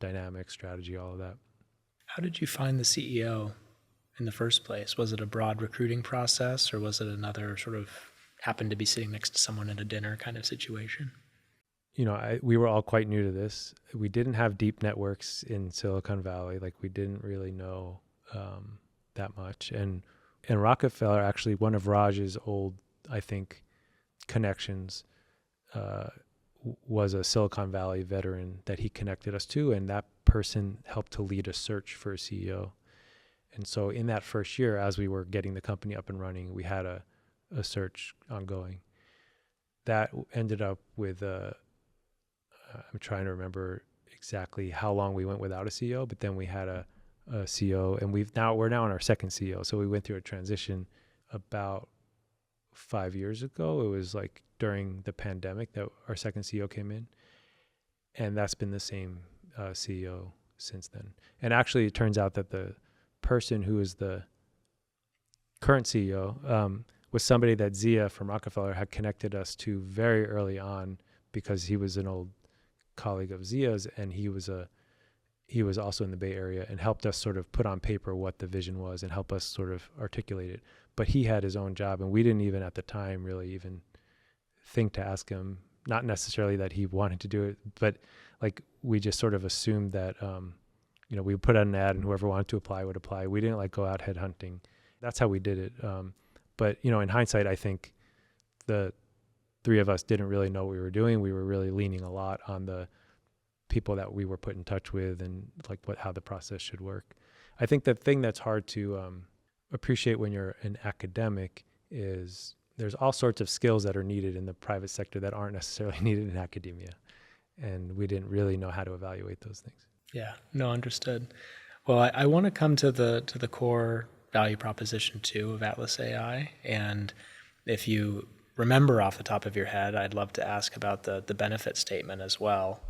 S1: dynamics, strategy, all of that.
S2: How did you find the CEO in the first place? Was it a broad recruiting process, or was it another sort of happened to be sitting next to someone at a dinner kind of situation?
S1: We were all quite new to this. We didn't have deep networks in Silicon Valley. We didn't really know that much. And Rockefeller, actually, one of Raj's old, I think, connections was a Silicon Valley veteran that he connected us to, and that person helped to lead a search for a CEO. And so in that first year, as we were getting the company up and running, we had a search ongoing. That ended up with, I'm trying to remember exactly how long we went without a CEO, but then we had a CEO, and we're now on our second CEO. So we went through a transition about 5 years ago. It was like during the pandemic that our second CEO came in, and that's been the same CEO since then. And actually, it turns out that the person who is the current CEO was somebody that Zia from Rockefeller had connected us to very early on, because he was an old colleague of Zia's, and he was also in the Bay Area and helped us sort of put on paper what the vision was and help us sort of articulate it. But he had his own job, and we didn't even at the time really even think to ask him, not necessarily that he wanted to do it, but like we just sort of assumed that, we put out an ad and whoever wanted to apply would apply. We didn't like go out headhunting. That's how we did it. But, in hindsight, I think the three of us didn't really know what we were doing. We were really leaning a lot on the people that we were put in touch with and like how the process should work. I think the thing that's hard to appreciate when you're an academic is there's all sorts of skills that are needed in the private sector that aren't necessarily needed in academia. And we didn't really know how to evaluate those things.
S2: Yeah, no, understood. Well, I want to come to the core value proposition too of Atlas AI. And if you remember off the top of your head, I'd love to ask about the benefit statement as well.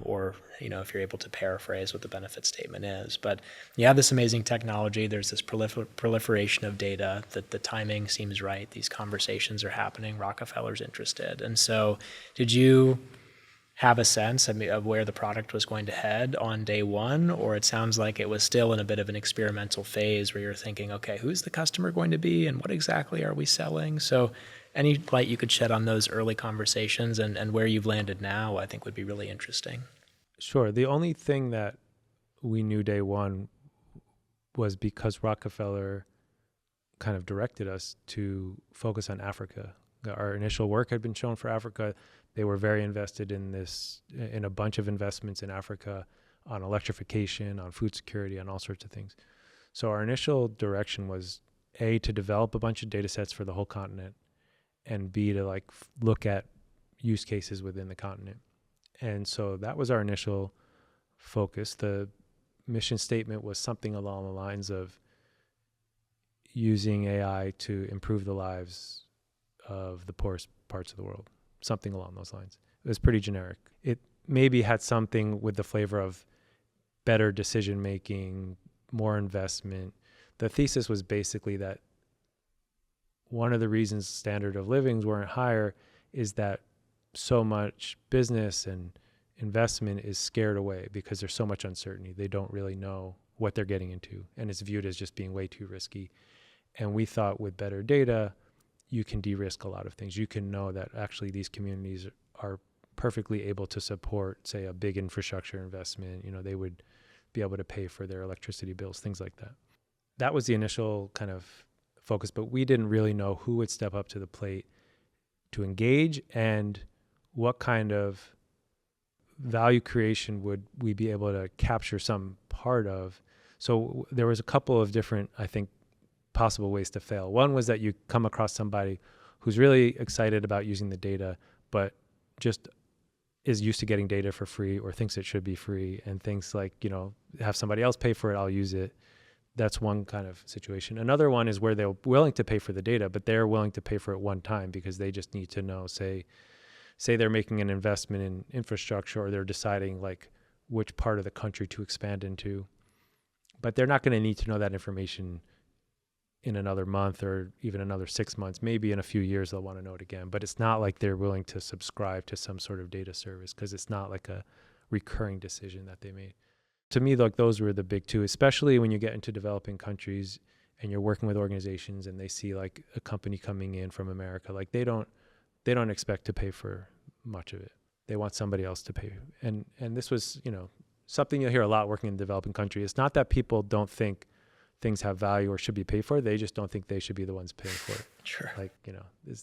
S2: Or, if you're able to paraphrase what the benefit statement is. But you have this amazing technology. There's this proliferation of data, that the timing seems right. These conversations are happening. Rockefeller's interested. And so did you have a sense of where the product was going to head on day one? Or it sounds like it was still in a bit of an experimental phase where you're thinking, okay, who's the customer going to be and what exactly are we selling? So any light you could shed on those early conversations and where you've landed now, I think would be really interesting.
S1: Sure. The only thing that we knew day one was because Rockefeller kind of directed us to focus on Africa. Our initial work had been shown for Africa. They were very invested in a bunch of investments in Africa on electrification, on food security, on all sorts of things. So our initial direction was A, to develop a bunch of data sets for the whole continent, and B, to look at use cases within the continent. And so that was our initial focus. The mission statement was something along the lines of using AI to improve the lives of the poorest parts of the world, something along those lines. It was pretty generic. It maybe had something with the flavor of better decision-making, more investment. The thesis was basically that one of the reasons standard of livings weren't higher is that so much business and investment is scared away because there's so much uncertainty. They don't really know what they're getting into, and it's viewed as just being way too risky. And we thought with better data, you can de-risk a lot of things. You can know that actually these communities are perfectly able to support, say, a big infrastructure investment. They would be able to pay for their electricity bills, things like that. That was the initial kind of focus, but we didn't really know who would step up to the plate to engage and what kind of value creation would we be able to capture some part of. So there was a couple of different, I think, possible ways to fail. One was that you come across somebody who's really excited about using the data, but just is used to getting data for free or thinks it should be free and thinks have somebody else pay for it, I'll use it. That's one kind of situation. Another one is where they're willing to pay for the data, but they're willing to pay for it one time because they just need to know, say they're making an investment in infrastructure or they're deciding which part of the country to expand into, but they're not going to need to know that information in another month or even another 6 months. Maybe in a few years they'll want to know it again, but it's not like they're willing to subscribe to some sort of data service because it's not like a recurring decision that they made. To me, those were the big two, especially when you get into developing countries and you're working with organizations and they see a company coming in from America, they don't expect to pay for much of it. They want somebody else to pay. And this was, something you'll hear a lot working in a developing country. It's not that people don't think things have value or should be paid for. They just don't think they should be the ones paying for it.
S2: Sure.
S1: Like,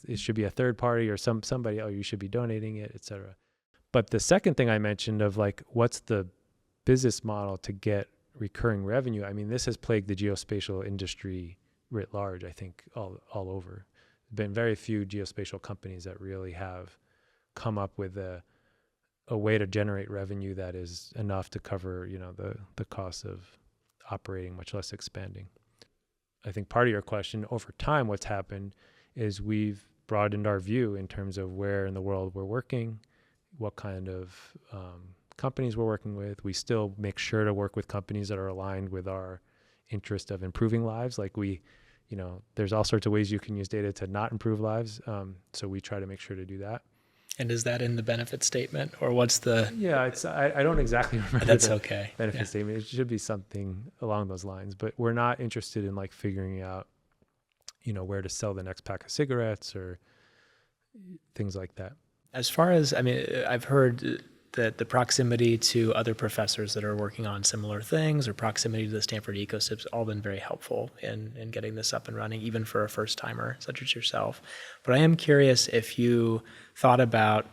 S1: it should be a third party or somebody, oh, you should be donating it, et cetera. But the second thing I mentioned of like, what's the business model to get recurring revenue? I mean, this has plagued the geospatial industry writ large, I think, all over. There's been very few geospatial companies that really have come up with a way to generate revenue that is enough to cover, the cost of operating, much less expanding. I think part of your question, over time, what's happened is we've broadened our view in terms of where in the world we're working, what kind of companies we're working with. We still make sure to work with companies that are aligned with our interest of improving lives. Like there's all sorts of ways you can use data to not improve lives. So we try to make sure to do that.
S2: And is that in the benefit statement, or what's the?
S1: Yeah, I don't exactly remember.
S2: That's
S1: the
S2: okay.
S1: benefit statement. It should be something along those lines, but we're not interested in like figuring out, where to sell the next pack of cigarettes or things like that.
S2: As far as, I've heard that the proximity to other professors that are working on similar things, or proximity to the Stanford ecosystem, has all been very helpful in getting this up and running, even for a first timer such as yourself. But I am curious if you thought about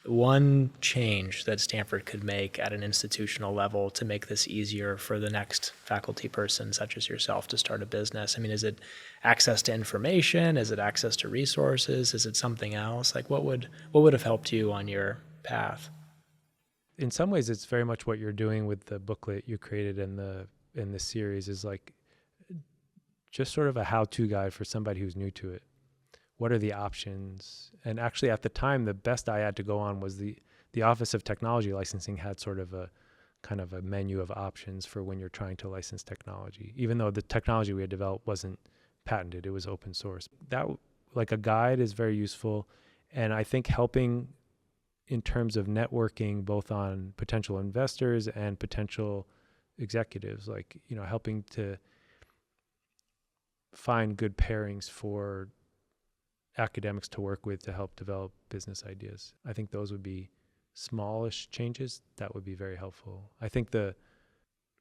S2: one change that Stanford could make at an institutional level to make this easier for the next faculty person such as yourself to start a business. Is it access to information? Is it access to resources? Is it something else? Like what would have helped you on your path?
S1: In some ways, it's very much what you're doing with the booklet you created in the series, is like just sort of a how-to guide for somebody who's new to it. What are the options? And actually, at the time, the best I had to go on was the Office of Technology Licensing had sort of a kind of a menu of options for when you're trying to license technology, even though the technology we had developed wasn't patented, it was open source. That, like a guide, is very useful, and I think helping in terms of networking, both on potential investors and potential executives, like, helping to find good pairings for academics to work with to help develop business ideas. I think those would be smallish changes that would be very helpful. I think the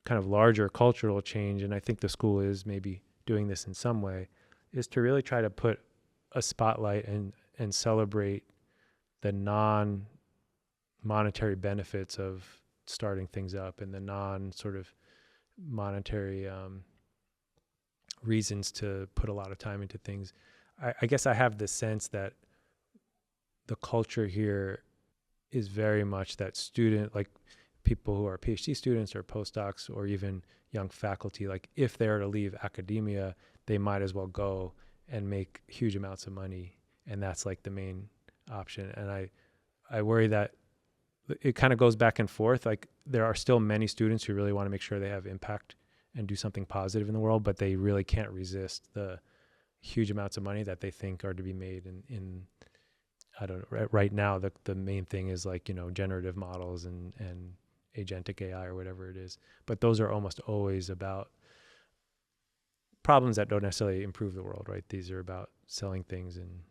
S1: kind of larger cultural change, and I think the school is maybe doing this in some way, is to really try to put a spotlight and celebrate the non-monetary benefits of starting things up and the non-sort of monetary reasons to put a lot of time into things. I guess I have the sense that the culture here is very much that student, like people who are PhD students or postdocs or even young faculty, like if they're to leave academia, they might as well go and make huge amounts of money. And that's like the main option. And I worry that it kind of goes back and forth. Like there are still many students who really want to make sure they have impact and do something positive in the world, but they really can't resist the huge amounts of money that they think are to be made in I don't know, right now the main thing is like, generative models and agentic AI or whatever it is. But those are almost always about problems that don't necessarily improve the world, right? These are about selling things and,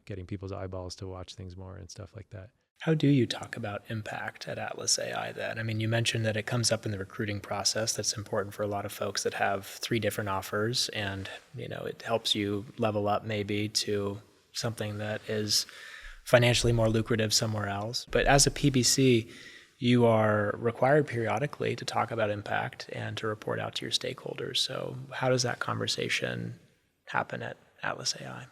S1: getting people's eyeballs to watch things more and stuff like that.
S2: How do you talk about impact at Atlas AI then? You mentioned that it comes up in the recruiting process. That's important for a lot of folks that have 3 different offers, and it helps you level up maybe to something that is financially more lucrative somewhere else. But as a PBC, you are required periodically to talk about impact and to report out to your stakeholders. So how does that conversation happen at Atlas AI?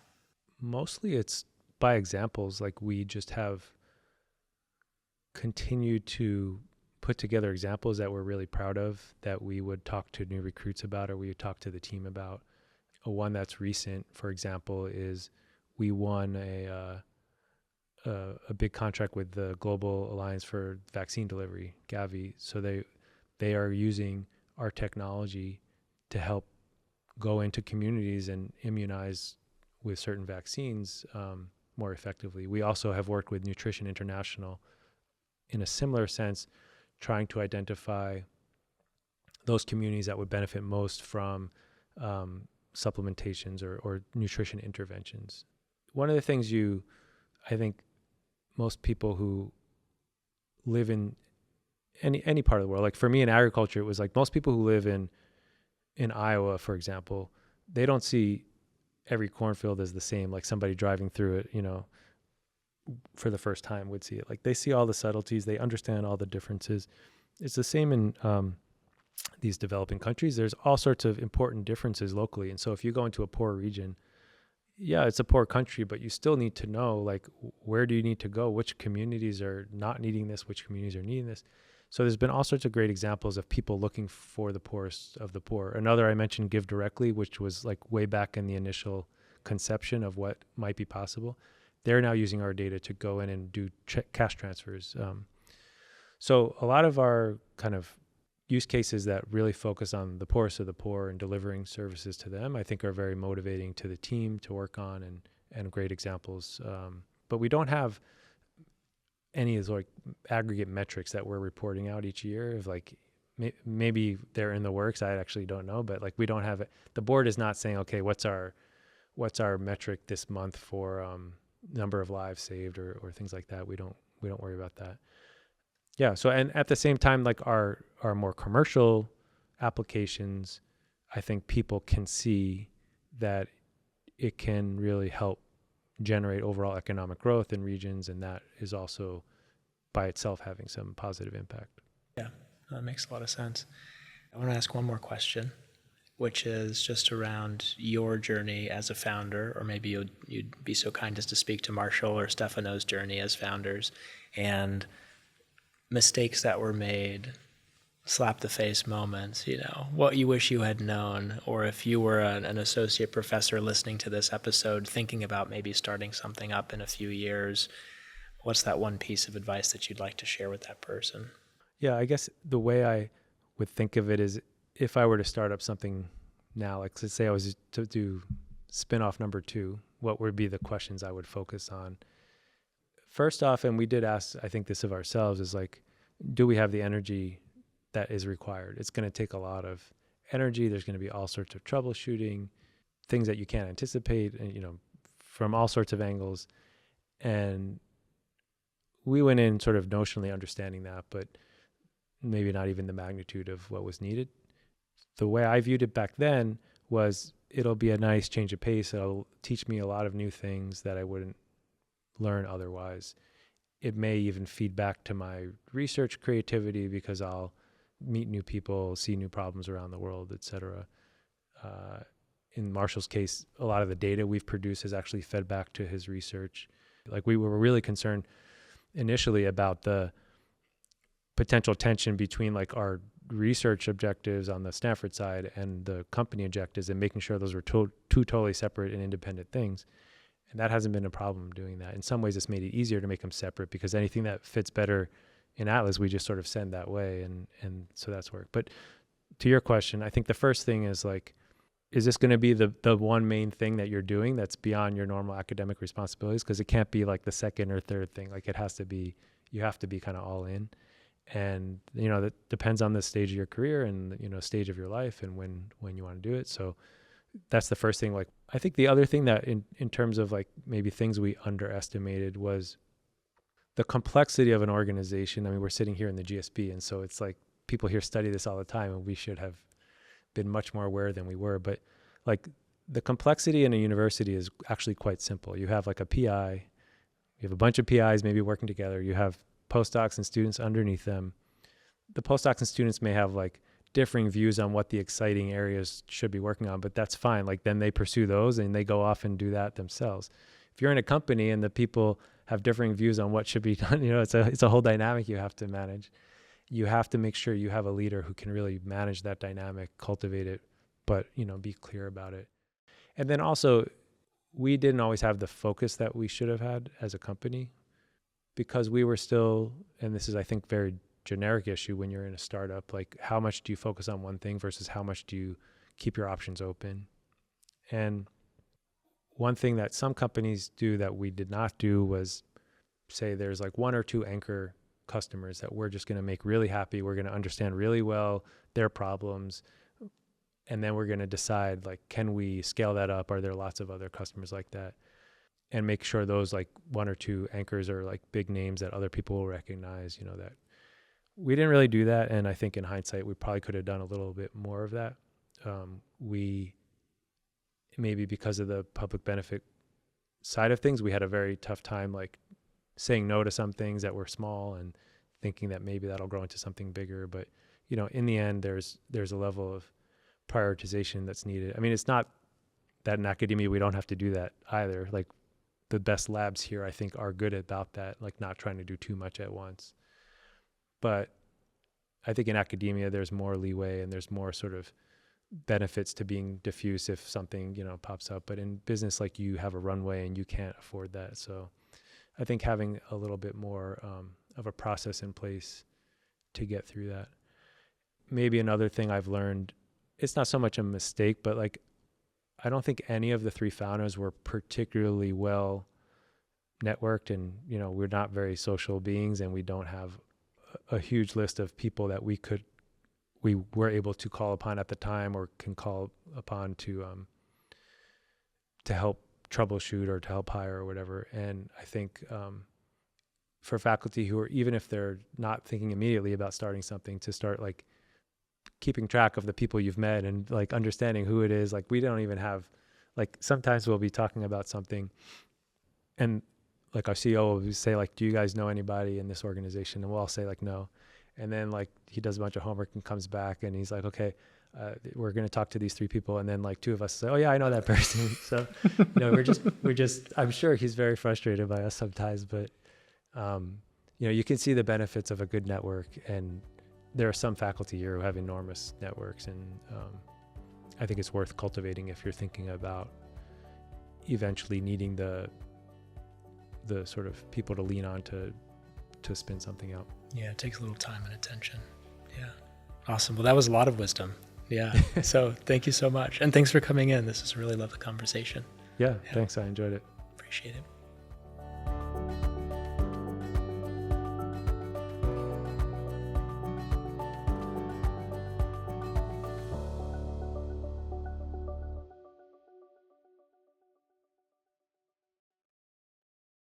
S1: Mostly it's by examples. Like we just have continued to put together examples that we're really proud of, that we would talk to new recruits about or we would talk to the team about. One that's recent, for example, is we won a big contract with the Global Alliance for Vaccine Delivery, Gavi. So they are using our technology to help go into communities and immunize with certain vaccines more effectively. We also have worked with Nutrition International in a similar sense, trying to identify those communities that would benefit most from supplementations or nutrition interventions. One of the things I think most people who live in any part of the world, like for me in agriculture, it was like most people who live in in Iowa, for example, they don't see every cornfield as the same, like somebody driving through it, for the first time would see it. Like they see all the subtleties, they understand all the differences. It's the same in these developing countries. There's all sorts of important differences locally. And so if you go into a poor region, yeah, it's a poor country, but you still need to know, like, where do you need to go? Which communities are not needing this? Which communities are needing this? So there's been all sorts of great examples of people looking for the poorest of the poor. Another I mentioned, Give Directly, which was like way back in the initial conception of what might be possible. They're now using our data to go in and do cash transfers. So a lot of our kind of use cases that really focus on the poorest of the poor and delivering services to them, I think are very motivating to the team to work on and great examples. But we don't have any of those like aggregate metrics that we're reporting out each year of like, maybe they're in the works. I actually don't know, but like we don't have it. The board is not saying, okay, what's our metric this month for number of lives saved or things like that. We don't worry about that. Yeah. So, and at the same time, like our more commercial applications, I think people can see that it can really help generate overall economic growth in regions. And that is also by itself having some positive impact.
S2: Yeah, that makes a lot of sense. I want to ask one more question, which is just around your journey as a founder, or maybe you'd be so kind as to speak to Marshall or Stefano's journey as founders, and mistakes that were made, slap the face moments, what you wish you had known, or if you were an associate professor listening to this episode, thinking about maybe starting something up in a few years, what's that one piece of advice that you'd like to share with that person?
S1: Yeah, I guess the way I would think of it is, if I were to start up something now, like let's say I was to do spin-off number 2, what would be the questions I would focus on? First off, and we did ask, I think this of ourselves, is like, do we have the energy that is required? It's going to take a lot of energy. There's going to be all sorts of troubleshooting, things that you can't anticipate, and, from all sorts of angles. And we went in sort of notionally understanding that, but maybe not even the magnitude of what was needed. The way I viewed it back then was, it'll be a nice change of pace. It'll teach me a lot of new things that I wouldn't learn otherwise. It may even feed back to my research creativity because I'll meet new people, see new problems around the world, et cetera. In Marshall's case, a lot of the data we've produced has actually fed back to his research. Like, we were really concerned initially about the potential tension between like our research objectives on the Stanford side and the company objectives, and making sure those were two totally separate and independent things. And that hasn't been a problem doing that. In some ways, it's made it easier to make them separate, because anything that fits better in Atlas, we just sort of send that way. And so that's work. But to your question, I think the first thing is like, is this going to be the one main thing that you're doing that's beyond your normal academic responsibilities? Because it can't be like the second or third thing. Like, it has to be, you have to be kind of all in. And, that depends on the stage of your career and, stage of your life and when you want to do it. So that's the first thing. Like, I think the other thing that in terms of like maybe things we underestimated was the complexity of an organization. I mean, we're sitting here in the GSB, and so it's like people here study this all the time, and we should have been much more aware than we were. But like, the complexity in a university is actually quite simple. You have like a PI, you have a bunch of PIs maybe working together, you have postdocs and students underneath them. The postdocs and students may have like differing views on what the exciting areas should be working on, but that's fine. Like, then they pursue those and they go off and do that themselves. If you're in a company and the people have differing views on what should be done, it's a whole dynamic you have to manage. You have to make sure you have a leader who can really manage that dynamic, cultivate it, but, be clear about it. And then also, we didn't always have the focus that we should have had as a company, because we were still, and this is, I think, very generic issue when you're in a startup, like, how much do you focus on one thing versus how much do you keep your options open? And one thing that some companies do that we did not do was say there's like one or two anchor customers that we're just going to make really happy. We're going to understand really well their problems. And then we're going to decide, like, can we scale that up? Are there lots of other customers like that? And make sure those like one or two anchors are like big names that other people will recognize, that we didn't really do that. And I think in hindsight, we probably could have done a little bit more of that. we, maybe because of the public benefit side of things, we had a very tough time like saying no to some things that were small and thinking that maybe that'll grow into something bigger. But, in the end, there's a level of prioritization that's needed. I mean, it's not that in academia we don't have to do that either. Like the best labs here, I think, are good about that, like not trying to do too much at once. But I think in academia, there's more leeway and there's more sort of benefits to being diffuse if something, pops up. But in business, like you have a runway and you can't afford that. So I think having a little bit more of a process in place to get through that. Maybe another thing I've learned, it's not so much a mistake, but like, I don't think any of the three founders were particularly well networked, and, we're not very social beings, and we don't have a huge list of people that we were able to call upon at the time or can call upon to help troubleshoot or to help hire or whatever. And I think for faculty who are, even if they're not thinking immediately about starting something, to start like keeping track of the people you've met and like understanding who it is. Like we don't even have, like sometimes we'll be talking about something and like our CEO will say like, do you guys know anybody in this organization? And we'll all say like, no. And then like he does a bunch of homework and comes back and he's like, okay, we're going to talk to these three people. And then like two of us say, oh yeah, I know that person. So, we're just, I'm sure he's very frustrated by us sometimes, but you can see the benefits of a good network, and there are some faculty here who have enormous networks, and I think it's worth cultivating if you're thinking about eventually needing the sort of people to lean on to spin something out.
S2: Yeah, it takes a little time and attention. Yeah. Awesome. Well, that was a lot of wisdom. Yeah. So thank you so much. And thanks for coming in. This is a really lovely conversation.
S1: Yeah, thanks. I enjoyed it.
S2: Appreciate it.